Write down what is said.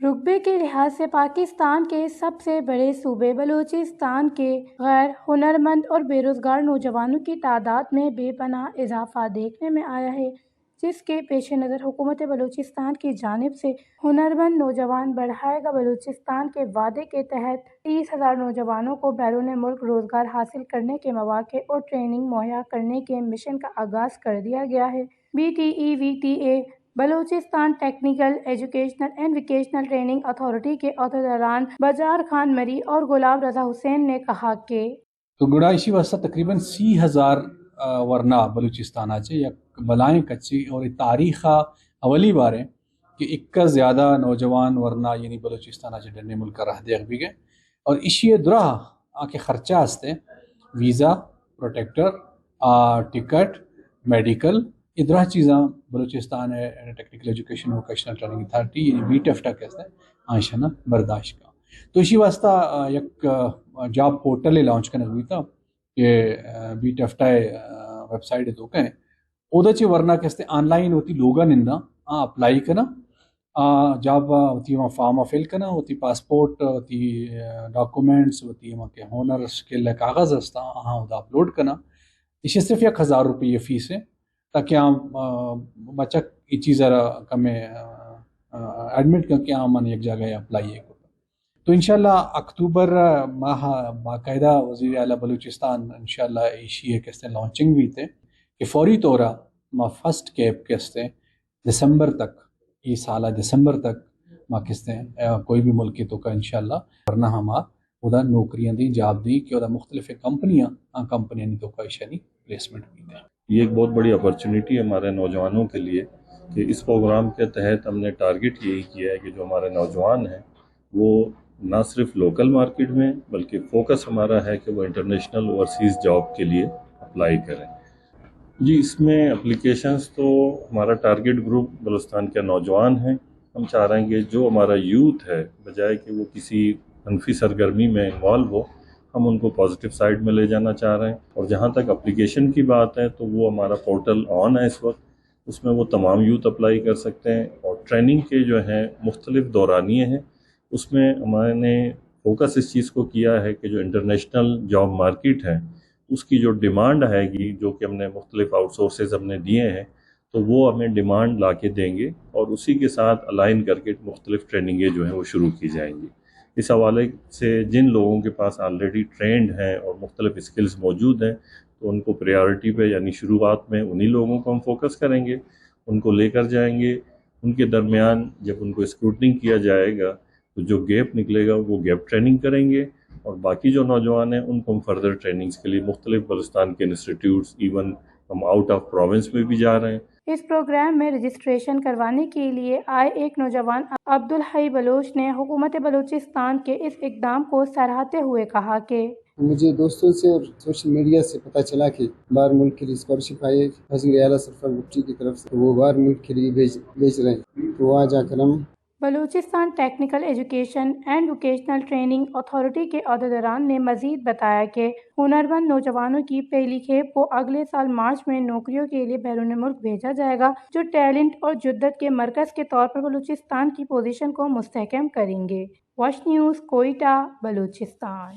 رقبے کے لحاظ سے پاکستان کے سب سے بڑے صوبے بلوچستان کے غیر ہنرمند اور بے روزگار نوجوانوں کی تعداد میں بے پناہ اضافہ دیکھنے میں آیا ہے، جس کے پیش نظر حکومت بلوچستان کی جانب سے ہنرمند نوجوان بڑھائے گا بلوچستان کے وعدے کے تحت 30,000 نوجوانوں کو بیرون ملک روزگار حاصل کرنے کے مواقع اور ٹریننگ مہیا کرنے کے مشن کا آغاز کر دیا گیا ہے۔ BTEVTA Balochistan technical educational and vocational training authority کے عہدیداران بجار خان مری اور غلام رضا حسین نے کہا کہ گڑائشی واسطہ تقریباً 30,000 ورنہ بلوچستان آچے یا بلائیں کچی اور تاریخہ اولی بارے کہ ایک کا زیادہ نوجوان ورنہ یعنی بلوچستان آچے ڈرنے ملک کا رہ دیکھ بھی گئے اور اسی درہ آکے خرچہ ہستے ویزا پروٹیکٹر ٹکٹ میڈیکل ادرا چیزاں بلوچستان ہے technical education vocational training authority یعنی BTEFTA کہتے ہیں آئشانہ برداشت کا تو اسی واسطہ یک جاب پورٹل لانچ کرنے ہوئی تھا کہ BTEFTA ویب سائٹ تو کہیں اودا چی ورنہ کہتے آن لائن ہوتی لوگا نندا اپلائی کرنا جاب ہوتی وہاں فارم فل کرنا ہوتی پاسپورٹ ہوتی ڈاکومنٹس ہوتی وہاں کے ہونرس کے کاغذ ہستا ہاں ہوتا اپلوڈ کرنا اسے صرف 1,000 روپے فیس ہے تاکہ ہم بچہ یہ چیز کم ایڈمٹ کر کے ہم ایک جگہ اپلائی ہے تو انشاءاللہ اکتوبر ماہ باقاعدہ وزیر اعلیٰ بلوچستان انشاءاللہ ایشی کہتے ہیں لانچنگ بھی تھے کہ فوری طورہ ما فرسٹ کیپ کہتے ہیں دسمبر تک یہ سالہ دسمبر تک ما کہتے ہیں کوئی بھی ملکی تو کا انشاءاللہ ورنہ ہما ادا نوکریاں دی جاب دی کہ ادا مختلف کمپنیاں نہیں تو کا ایشانی پلیسمنٹ بھی دیں۔ یہ ایک بہت بڑی اپرچونٹی ہے ہمارے نوجوانوں کے لیے کہ اس پروگرام کے تحت ہم نے ٹارگٹ یہی کیا ہے کہ جو ہمارے نوجوان ہیں وہ نہ صرف لوکل مارکیٹ میں بلکہ فوکس ہمارا ہے کہ وہ انٹرنیشنل اوورسیز جاب کے لیے اپلائی کریں۔ جی اس میں اپلیکیشنز تو ہمارا ٹارگٹ گروپ بلوچستان کے نوجوان ہیں۔ ہم چاہ رہے ہیں کہ جو ہمارا یوتھ ہے بجائے کہ وہ کسی منفی سرگرمی میں انوالو ہو ہم ان کو پازیٹیو سائڈ میں لے جانا چاہ رہے ہیں اور جہاں تک اپلیکیشن کی بات ہے تو وہ ہمارا پورٹل آن ہے اس وقت، اس میں وہ تمام یوتھ اپلائی کر سکتے ہیں اور ٹریننگ کے جو ہیں مختلف دورانیے ہیں اس میں ہمارے نے فوکس اس چیز کو کیا ہے کہ جو انٹرنیشنل جاب مارکیٹ ہے اس کی جو ڈیمانڈ آئے گی جو کہ ہم نے مختلف آؤٹ سورسز ہم نے دیے ہیں تو وہ ہمیں ڈیمانڈ لا کے دیں گے اور اسی کے ساتھ الائن کر کے مختلف ٹریننگیں جو ہیں وہ شروع کی جائیں گی۔ اس حوالے سے جن لوگوں کے پاس آلریڈی ٹرینڈ ہیں اور مختلف اسکلز موجود ہیں تو ان کو پریارٹی پہ یعنی شروعات میں انہی لوگوں کو ہم فوکس کریں گے، ان کو لے کر جائیں گے۔ ان کے درمیان جب ان کو اسکروٹنگ کیا جائے گا تو جو گیپ نکلے گا وہ گیپ ٹریننگ کریں گے اور باقی جو نوجوان ہیں ان کو ہم فردر ٹریننگز کے لیے مختلف بلوچستان کے انسٹیٹیوٹس ایون ہم آؤٹ آف پروونس میں بھی جا رہے ہیں۔ اس پروگرام میں رجسٹریشن کروانے کے لیے آئے ایک نوجوان عبدالحی بلوچ نے حکومت بلوچستان کے اس اقدام کو سراہتے ہوئے کہا کہ مجھے دوستوں سے اور سوشل میڈیا سے پتہ چلا کہ باہر ملک کے لیے اسکالرشپ آئی ہے وزیر اعلیٰ سرفراز بگٹی کی طرف سے، وہ باہر ملک کے لیے بھیج رہے ہیں تو وہاں جا کر ہم Balochistan technical education and vocational training authority کے عہدیداران نے مزید بتایا کہ ہنرمند نوجوانوں کی پہلی کھیپ کو اگلے سال مارچ میں نوکریوں کے لیے بیرون ملک بھیجا جائے گا جو ٹیلنٹ اور جدت کے مرکز کے طور پر بلوچستان کی پوزیشن کو مستحکم کریں گے۔ Wash news Quetta Balochistan.